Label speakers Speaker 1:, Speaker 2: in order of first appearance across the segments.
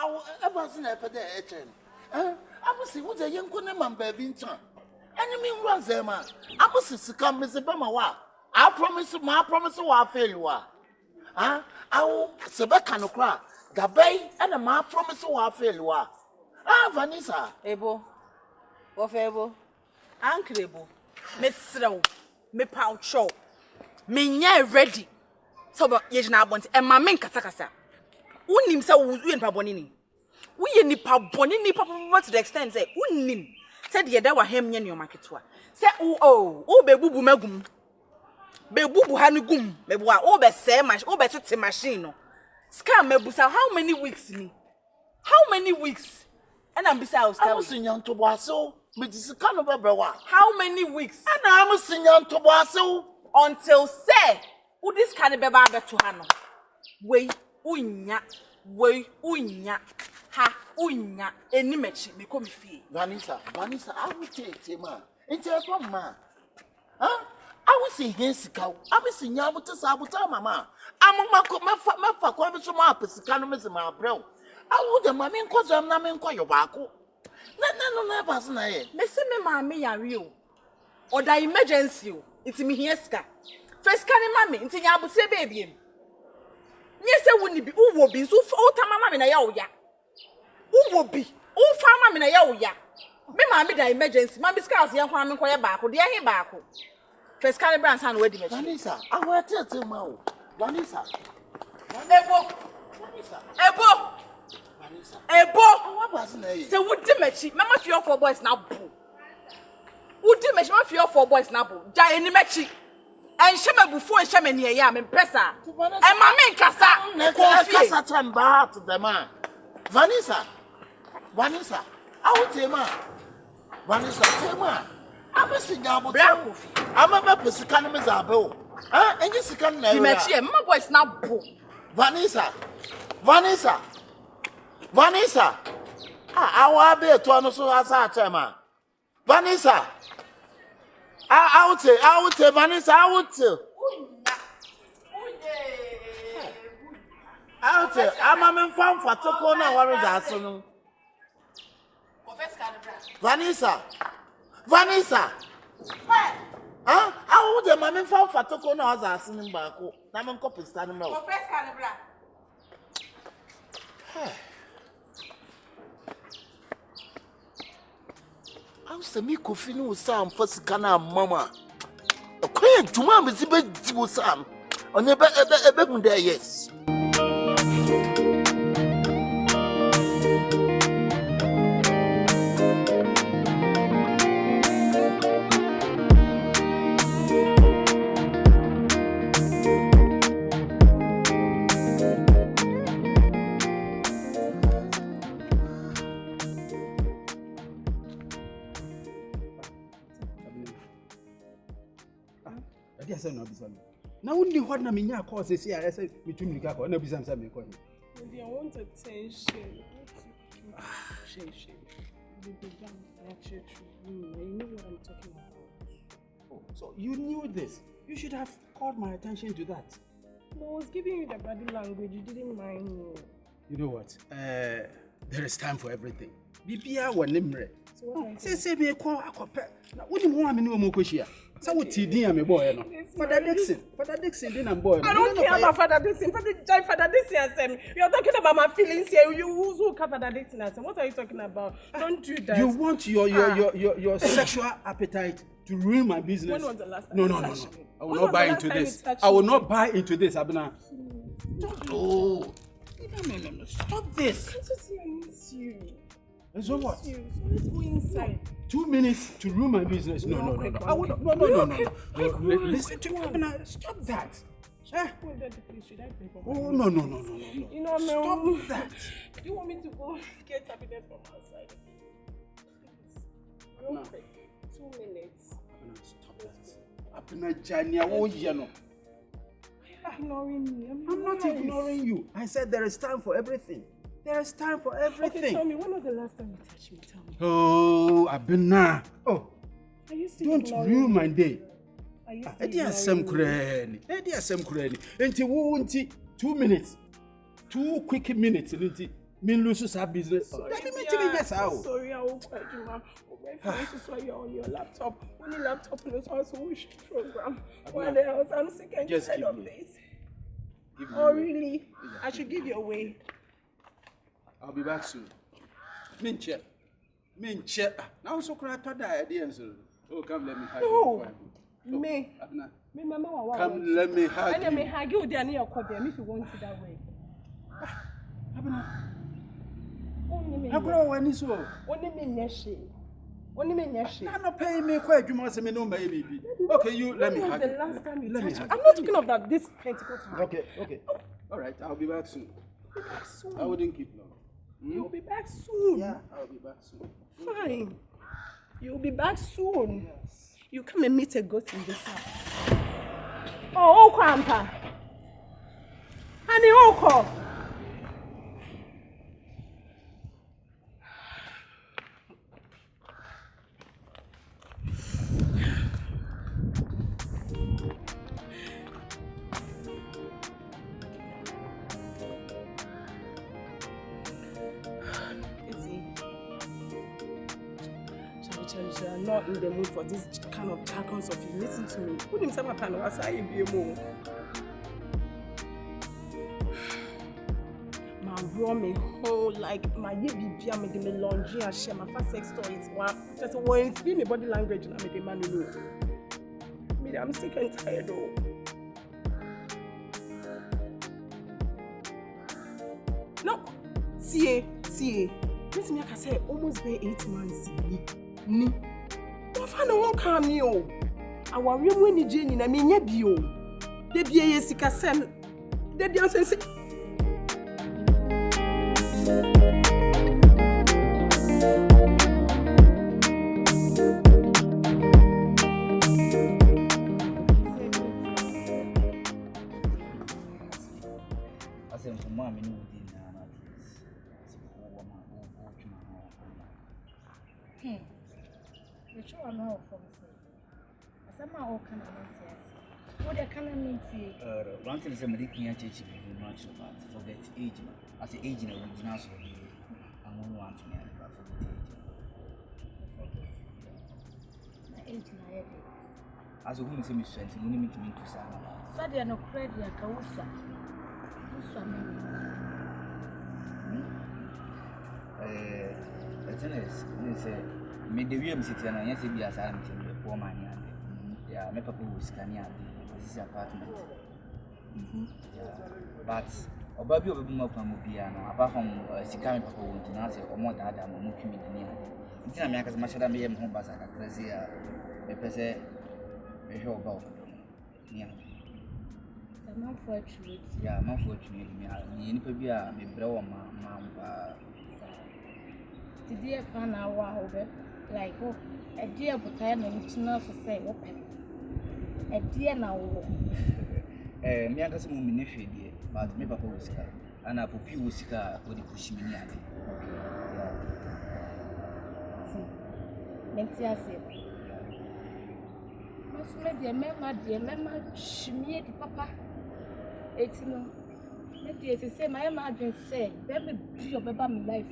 Speaker 1: will ever seen a pede echen. I will see what a young man baby in town. Enemy runs them. I must come, Mr. Bamawa. I promise you, I'll fail you. I will Sebecano cry. The bay and a ma promise you, I'll fail you. Vanessa.
Speaker 2: Ebo. Of Ebo. Uncle Ebo. Miss Slow. Me pow show. Me nye ready. So, but ye na want and my men katakasa. Unim sa win pabonini. We nipa bonini papa to the extent say unim. Said ye da wa hem nye your marketwa. Say oh be bubu magum. Be bubu hanugum. Be wa be say be machine no. Scam me busa how many weeks ni? How many weeks? And I'm beside
Speaker 1: I was in young to Basso.
Speaker 2: How many weeks?
Speaker 1: And I'm singing to Basso
Speaker 2: until say, who this can be baba to Hano? Way, unya, ha, unya, any match, become fee.
Speaker 1: Vanessa, I will take him, it's a man. Huh? I will see his cow. I will see Yabuta Sabuta, mamma. I'm a mafa, some up as the canomas in my bro. I would the mammy cause I'm not in Koyobako. No, person I
Speaker 2: Messi me mammy are real. Or the emergency, it's me here, ska. First can mammy, into Yabuse baby. Yes, I wouldn't be who will be so for time in a yaoya. Who will be? Oh, farmer in a yaoya. Me mammy the emergency, mammy scouts young farming for your back, or the air back. First can brands hand wedding.
Speaker 1: Vanessa, I will tell you, Mo. Vanessa.
Speaker 2: Ebo. So what do me? Mama fear for boys now boo. What do me? Mama fear for boys now boo. Jai any mechi. And shame before and shame near yam and pressa. And my men casa.
Speaker 1: Casa tamba to the man. Vanessa, I will tell man. Vanessa, tell man. I'm a singer. I'm a purpose economies are bill. And you can never.
Speaker 2: My boys now boo.
Speaker 1: Vanessa, I will be a tuano so as I tell man. Vanessa, I would tell Vanessa, I would tell. I'm a fan for Tokona worries afternoon. Vanessa, I would the mammy fan for Tokona as asking back. Naman copy standing now. I'm semi confion with Sam first cana mama. A queen to mamma is a bit with Sam. On the bed there, yes.
Speaker 3: Now, only what I mean, cause is here. I say between the car, no business. I
Speaker 4: want attention. You know what I'm talking about.
Speaker 3: Oh, so you knew this. You should have called my attention to that.
Speaker 4: I was giving you the body language. You didn't mind me.
Speaker 3: You know what? There is time for everything. Bibia wa nimre.
Speaker 4: So what I
Speaker 3: say me call akope. Na woni mo ameni wo mo koshia. Say what tin am boy no. Father Dixon din am boy.
Speaker 4: I don't care about Father Dixon. Father Dixon, you're talking about my feelings here. You who Father Dixon. What are you talking about? Don't do that.
Speaker 3: You want your sexual appetite to ruin my business.
Speaker 4: When was the last time?
Speaker 3: No. I will not buy into this. I will not buy into this, Abena.
Speaker 1: Oh.
Speaker 3: No. Stop this.
Speaker 4: I just say I miss you.
Speaker 3: And so what?
Speaker 4: So let's go inside.
Speaker 3: 2 minutes to ruin my business. No. I will not. No. Listen to me, Abena. Stop that.
Speaker 4: Should I pay for
Speaker 3: Oh, no.
Speaker 4: You know,
Speaker 3: stop that.
Speaker 4: Do you want me to go get happiness from outside? Please. Real quick. 2 minutes.
Speaker 3: Stop that. Abena Jania, oh, you know.
Speaker 4: Ignoring me.
Speaker 3: I'm not ignoring you. I said there is time for everything. There is time for everything.
Speaker 4: Okay, tell me, when was the last time you touched me? Tell me.
Speaker 3: Oh, Abena. Oh, don't ruin my day. Edi asem kurani. Enti 2 minutes. 2 quick minutes. mean lose our business. Let me tell you yes how.
Speaker 4: Sorry, I won't quite do, ma'am. This is why you're on your laptop. When your laptop knows how to wish program. What else? I'm sick and tired of this. Oh, really? I should give you away.
Speaker 3: I'll be back soon. Minche. Now so cry to die idea. Oh, come let me hug you.
Speaker 4: No. Me, Mama,
Speaker 3: come let me hug you.
Speaker 4: Let me hug you there near your copy if you want it that way.
Speaker 3: I grow when it's so.
Speaker 4: Only me, Yashi. Only me, Yashi.
Speaker 3: I'm not paying me quite. You must say no, baby. Okay, you let me hug you.
Speaker 4: Last time you touched me. I'm not talking about this plentiful time.
Speaker 3: Okay. All right, I'll be back soon. I wouldn't keep long.
Speaker 4: You'll be back soon.
Speaker 3: Yeah, I'll be back soon.
Speaker 4: Fine. You'll be back soon.
Speaker 3: Yes.
Speaker 4: You come and meet a goat in this house. Oh, Grandpa. Honey, Oko. I'm not in the mood for this kind of jargons of you. Listen to me. Who didn't say my plan was I be more? My room me whole like my baby me the laundry and share my first sex toys. Just when feel me body language and I make the man know. Me I'm sick and tired though. No, see. Listen, like I said, almost be 8 months. Ni. Wafana won come me o. Awari mu ni je ni na me nya bi o. De bi ye sika sem. De bi anso se.
Speaker 5: Asem for mama ni odi na na.
Speaker 6: The show I know from say. As I'm all kind of yes. What the kind of mean
Speaker 5: One thing is, I'm making a change in the much about forget age. As the age in a original, so I don't want to marry, but forget age.
Speaker 6: My age na head.
Speaker 5: As a woman, say me 20, you need me to meet to Sana.
Speaker 6: So they are no credit, I can usa. Usa me.
Speaker 5: The thing is, me the way I'm sitting and yes, be as I'm telling you, poor man, yeah, my papa was scanning this apartment. But Obabi of a more Pamubiana, apart from Sikami Papa, to answer or more than Adam or Mukim in the near. It's not as much as I am home as I crazy, a person, a show about. Yeah,
Speaker 6: I'm unfortunate.
Speaker 5: yeah, I'm unfortunate. Me, Nipabia, me bro, mamma.
Speaker 6: Today, plan our like, oh, a dear, but I am not to say, open. A dear now.
Speaker 5: Me and some women, but me papa was car, and I put you with car with the pushing me.
Speaker 6: Mentia said, Miss Media, Mamma, she made papa. It's no. Maybe as I say, my imagine say, let me be your baby life.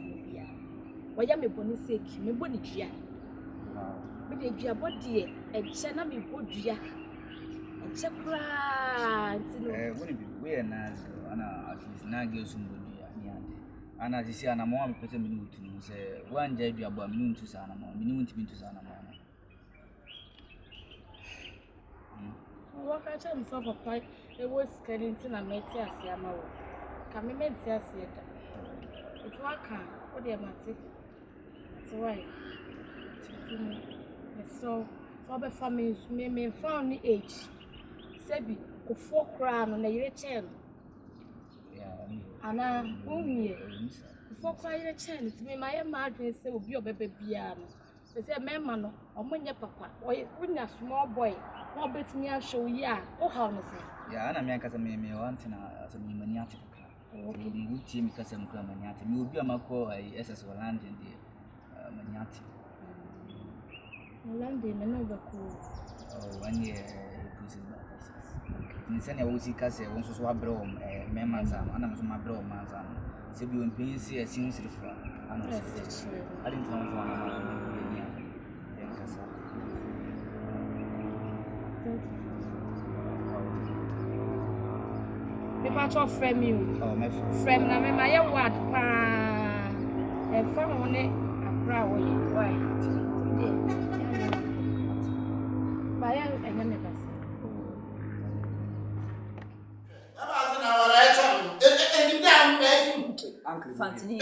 Speaker 6: Why am I born sick? Me born it. But if you are body, and China me good year. And check right.
Speaker 5: Wouldn't be weird as at least 9 girls who would be and as you see, I'm more person minute to say, one day be about noon to Sanama, minimum to Sanama.
Speaker 6: What I tell myself a pipe, it was getting to a metia siamo. Can we make this yet? It's working. What do you want? It's right. So, for the families, me found the age. Sebi, go 4 crown on the chain. And I'm only 4 crown chain. To me, my imagine say, will be your baby piano. They say, Mamma, or when your papa, or when a small boy, more bet me I'll show ya. Oh, how to say.
Speaker 5: Yeah, and I make as a me wanting as a maniatic. We would team because I'm maniatic. You will be a macro, SS or land in the maniatic.
Speaker 6: London, another cool.
Speaker 5: Oh, 1 year, Insane was case won so abro memanzam ana so abro manzam se bi on pensi asin sirfo ana so I didn't know for ana kasa
Speaker 6: Me pa cho frame you.
Speaker 5: oh my
Speaker 6: Frame na me ma ye word pa. E fa ho ne akra wo ye. Why? Ba ya enye me ba se.
Speaker 2: Fante ni.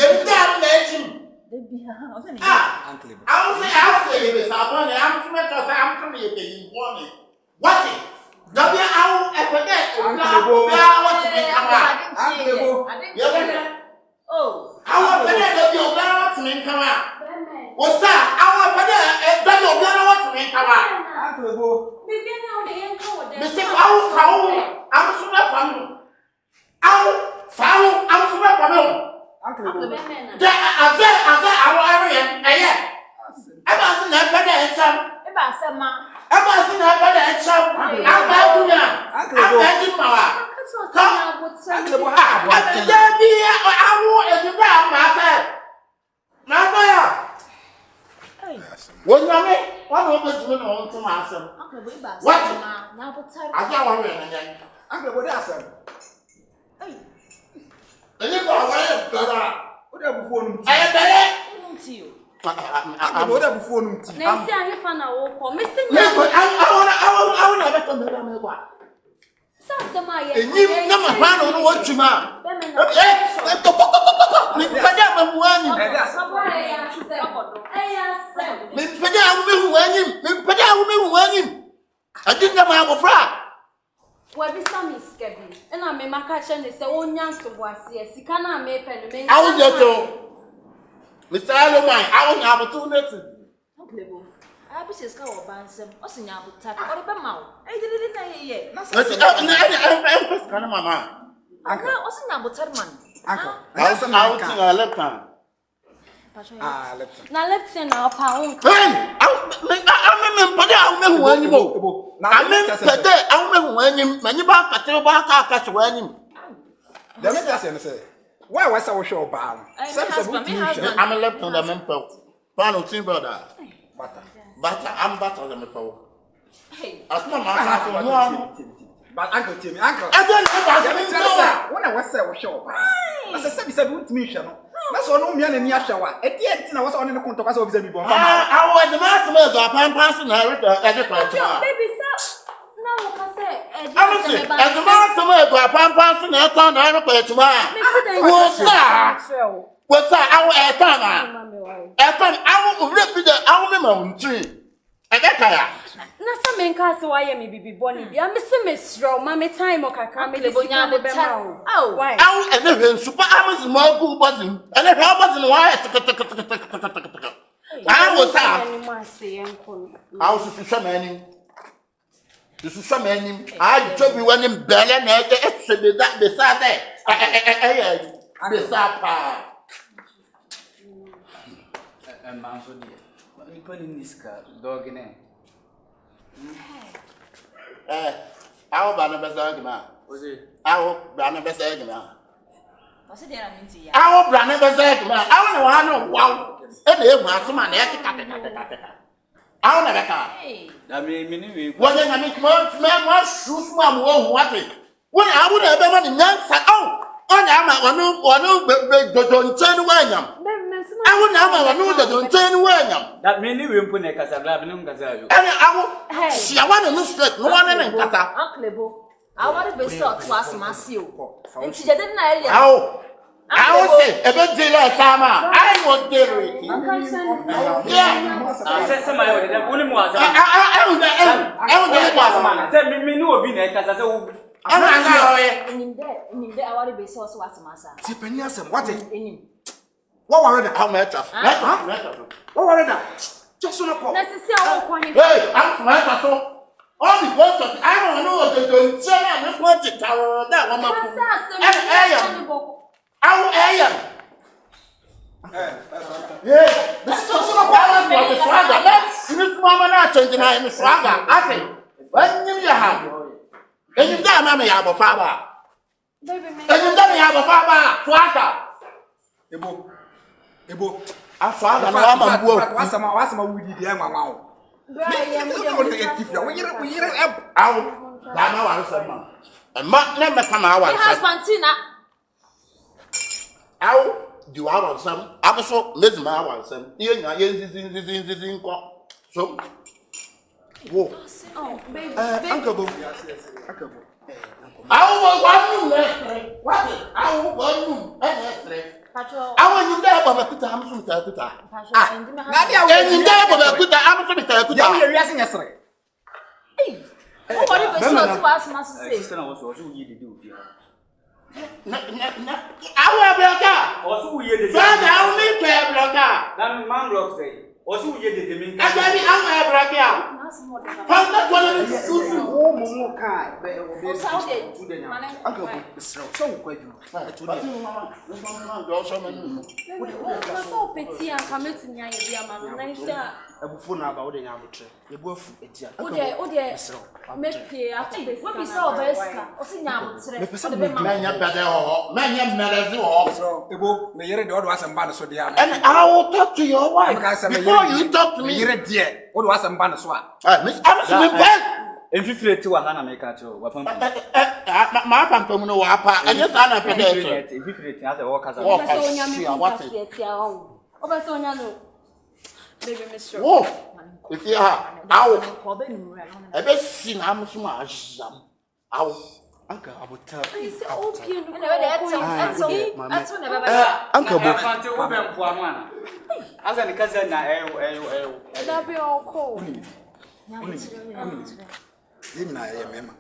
Speaker 1: Mr. Alomai, I want opportunity.
Speaker 7: I be says go bansem. O se nya buta. O de be ma o. E did na ye. Na se.
Speaker 1: I'm kind of mama.
Speaker 7: Uncle, o se nya buta man.
Speaker 3: Uncle.
Speaker 1: I'll sing a left hand.
Speaker 7: Left. Na left hand na pa on.
Speaker 1: Hey, I'm pade when you go. I mean pade I'm when you ba ka ba ka when you.
Speaker 3: The next say. Why was our show bound?
Speaker 1: I'm a left hand I'm Pano team brother. Butter, I'm butter than the power.
Speaker 7: Hey,
Speaker 1: as my
Speaker 3: but Uncle Timmy, Uncle.
Speaker 1: I don't know
Speaker 3: when I was so show. As I said, with me, that's all no me and near shower. At the end, I was on the contact of the people.
Speaker 1: I was the master of a person.
Speaker 7: baby, sir. No, I say,
Speaker 1: as the master of a person, I can't have a pay to what's that? I will rip the almond tree. I get tired.
Speaker 6: Na men ka se wa ye me bibi boni bia me se mesro ma me time o kakra me le bonya de be ma o. Oh, why?
Speaker 1: I and then super Amazon more good button. And if how button why I was I was to some any. This is some any. I told you when in Bella and that beside that. Beside
Speaker 5: and manso dear. We put in this car, dog in it.
Speaker 1: How about the best argument? Was it? Our brand best argument.
Speaker 7: What's it there?
Speaker 1: Our brand best argument. I don't know. Wow. And they want some money. I'll never come.
Speaker 5: I mean,
Speaker 1: what I mean, man, shoes, mom, what it? When I would have been in Nancy. Oh, don't turn away. I would never know that don't turn away.
Speaker 5: that means we won't put a casabla, no casabla.
Speaker 1: And I see, I want to look straight. No one in Kata.
Speaker 7: Uncle Ebo, I want to be short to ask Masio. And she didn't know.
Speaker 1: How? I will say, a bit delay, Sama. I won't deal with you. Yeah.
Speaker 5: I said somebody that only was.
Speaker 1: I will get one man.
Speaker 5: Tell me, no, be a casabla.
Speaker 7: I'm not in there. I want to be so what Massa.
Speaker 3: Tipenias, what is
Speaker 7: In
Speaker 3: what were that?
Speaker 1: How much?
Speaker 3: What were that? Just on a call.
Speaker 7: let's see how one.
Speaker 1: Hey, I'm my castle. All the words of I don't know what they don't say. I'm going to tell that one. I am. Yeah, this is also a balance for the swagger. Let's see if Mama not changing in the swagger. I think, when you have, and you say mama ya bo fa
Speaker 6: Baby, me.
Speaker 1: Enyim da ya bo fa ba. Twaka.
Speaker 3: Ebo.
Speaker 1: Afa ga na ma bu afu.
Speaker 3: Wasama wudi dia nwanwa wo.
Speaker 1: Awo. Da ma wa so ma. Ma na me kama wa
Speaker 7: My husband Tina.
Speaker 1: Awo. Di wa wa so. Abuso mezuma wa so. Ye nya ye nzizi nko. So. Wo.
Speaker 7: Oh, baby.
Speaker 3: Akabo.
Speaker 1: Awo wa nu le. What? Awo wa nu.
Speaker 7: Patrol.
Speaker 1: Awo nyi da ba kuta am so ta kuta.
Speaker 3: Na dia
Speaker 1: Nyi da ba kuta am so ta kuta.
Speaker 3: Ya we wiase nyesere.
Speaker 7: Who body be so to us must say.
Speaker 5: Sister was also you did do.
Speaker 1: Awo bloka.
Speaker 5: Also you did.
Speaker 1: Father, awo mi pe bloka.
Speaker 5: That man block say. Also you did the mean.
Speaker 1: Agabi awo bloka. Fante tole susu.
Speaker 3: O mo kai be
Speaker 7: O sao de.
Speaker 3: Akabo isra. So wo kwaju.
Speaker 6: So petit and come to me and be a man. Nice.
Speaker 3: Abufu na aba wo de nya abotre. Ebu afu etia.
Speaker 6: Make pay after this.
Speaker 7: What be so Vanessa? O si nya abotre.
Speaker 3: Me pesa me
Speaker 1: Manya bede ho. Manya merezi ho.
Speaker 3: so ebo me yere de odo asamba no so de am.
Speaker 1: And I will talk to your wife before you talk to
Speaker 3: me
Speaker 1: me.
Speaker 3: yere de odo asamba no so a.
Speaker 1: Miss I'm bad.
Speaker 5: Infiltrate wa hana make at you.
Speaker 1: Ma pam no wa pa. Anya sa na pede.
Speaker 5: Infiltrate as a worker.
Speaker 6: Obasonya no. Baby, Miss Shaw.
Speaker 1: Whoa. If you are out. I bet see na am so ma azam. Aw.
Speaker 3: Anka abuta.
Speaker 6: It's okay.
Speaker 7: That's never.
Speaker 3: Anka bo.
Speaker 5: Fante wo be mpo amana. Asa ni kaza na
Speaker 6: That be all cool.
Speaker 3: Yina ye mema.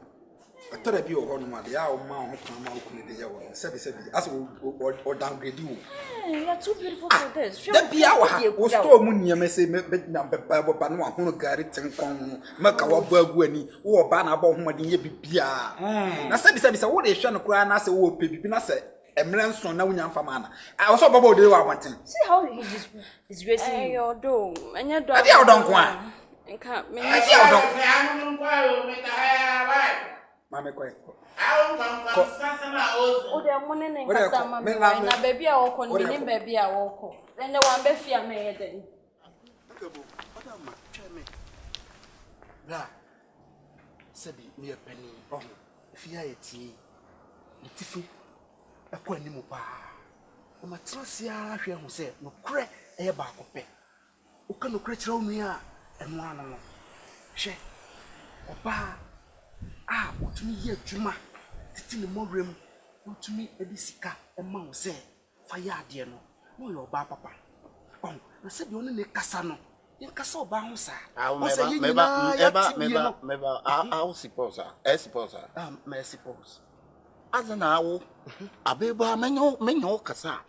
Speaker 3: Atora bi o ho no ma de ya o ma ho kan ma o kunu de ye wo. Sebi as o downgrade wo.
Speaker 6: You're too beautiful for this.
Speaker 3: Da bia wa ha. O store mu niam se me na beba ba no ahono gari tenkon. Maka wa ba agu ani. Wo ba na ba ho made ye bibia. Na sebi wo de hwe no kura na se wo pe bibi na se emre nson na wunya mfa mana. I so baba o de wa wanten.
Speaker 6: See how he is dressing. Hey, your dome. And your dog.
Speaker 3: Ade o don ko a.
Speaker 6: Nka me.
Speaker 3: Ade o don. Mama ko.
Speaker 6: O de money nka sama me na baby a wo ko ni baby a wo ko. Then the one be fear me head then.
Speaker 3: Akabo, oda ma twa me. Bra. Sebi me pani. Oh, fia yeti. Ntifu. Akọ animu pa. O ma trasia hwe hu se no kure eye ba akopɛ. O ka no kure kire o nua enu ano no. Hwe. Oba otumi ye adwuma titi ne morem otumi edi sika ema wo se fa ya ade no no yo ba papa na se bi oni ne kasa no yen kasa oba ho sa
Speaker 1: Meba I suppose me suppose azana awo abeba menyo kasa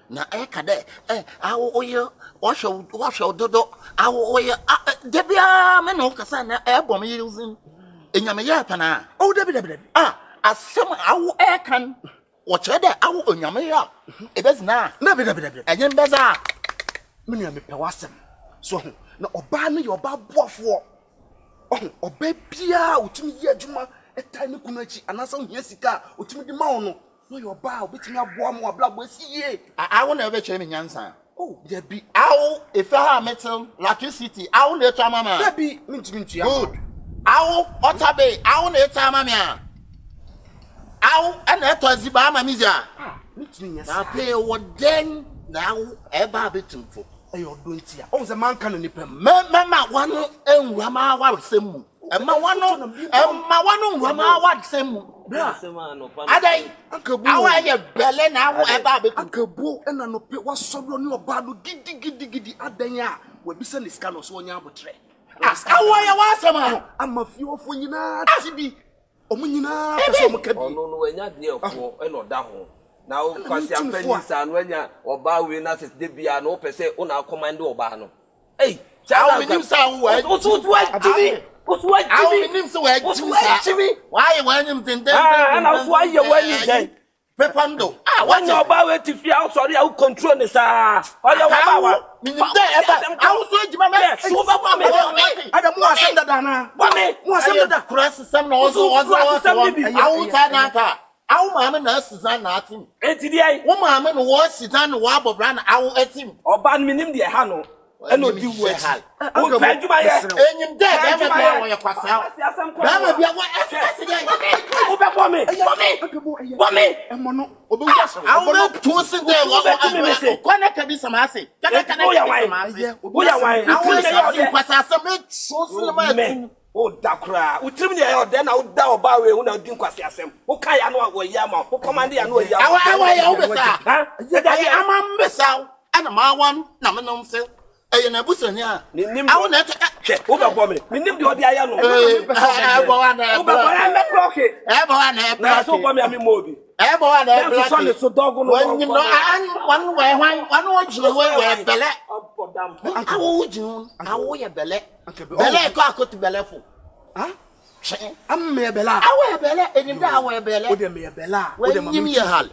Speaker 1: na kade awo oye washo dodo awo oye debia menyo kasa na bom using enyame ya pana
Speaker 3: debi
Speaker 1: asem awo kan wo chede awo enyame ya ebezina
Speaker 3: debi
Speaker 1: enyen beza
Speaker 3: me nua me pe wasem so na oba no ye oba boafo oba bia otumi ye adwuma etai ne kunu achi anasa ohia sika otumi di ma wo no no ye oba obetumi aboa mo ablabo asiye
Speaker 1: awo na ebe chere me nyansa debi awo efe ha metal electricity awo na etu amama
Speaker 3: debi mintumi ntua
Speaker 1: good awo otabe awo na etu amama awo na etu aziba amamizia
Speaker 3: mintumi nyasa
Speaker 1: na pe woden na awo eba betumfo
Speaker 3: ayo do ntia o ze man kan nipa
Speaker 1: mama wano enwura ma wa semu emma wano nwura ma wa semu bra adai
Speaker 3: akabu
Speaker 1: awa ye bele na awo eba betumfo
Speaker 3: akabu ena no pe wasobro ni oba no gidi adan a wabisa ni sika no so onya abotre
Speaker 1: awo ya wasema
Speaker 3: amafi ofo nyina tibi omo nyina pese omo kabi
Speaker 8: ono no anya de ofo ena oda ho na o kwasi apelisa no anya oba we na se de bia no pese una command oba no eh
Speaker 1: awo minim sa wo
Speaker 8: otu ajimi
Speaker 1: awo minim sa wo ajimi why wanyim tenten
Speaker 8: na so aye wani den
Speaker 1: Pepando.
Speaker 8: When your power to fear, sorry, I will control this. All your power.
Speaker 1: I was going to my
Speaker 3: Ada mo asem dada na. Mo asem dada.
Speaker 1: cross some also Our mamma nurses are not him. One mamma was sit down wabble brand our at him.
Speaker 8: Or ban me name the Hano. And no do we have. Oh, thank you, my and you dead. I'm a boy. I will not toss in there. What can be some assay? Can I oh, Dakra, who trim the air, then I would down by way when I drink Quasiasem. Okay, I know what Yama, who command I know Yama. I am a miss out, and a ma one, Namanum Sel. I am a buson here. I will not check over for me. We name the Diano. Everyone, so dog when you know, one way, one watch the way where Belle. I would you, I will your Belle. Belle, cock to Bellefu. Huh? I'm mere Bella. I wear Bella, and you now wear Bella. Would me a Bella? Would you mean your hall?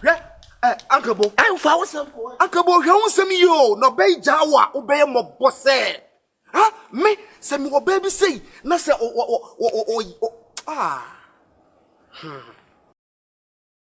Speaker 8: Uncle Bo, I found some. Uncle Bo, you want some you, no bay Jawa, obey my boss. Huh? Me, send me what baby say. Nasa, ah.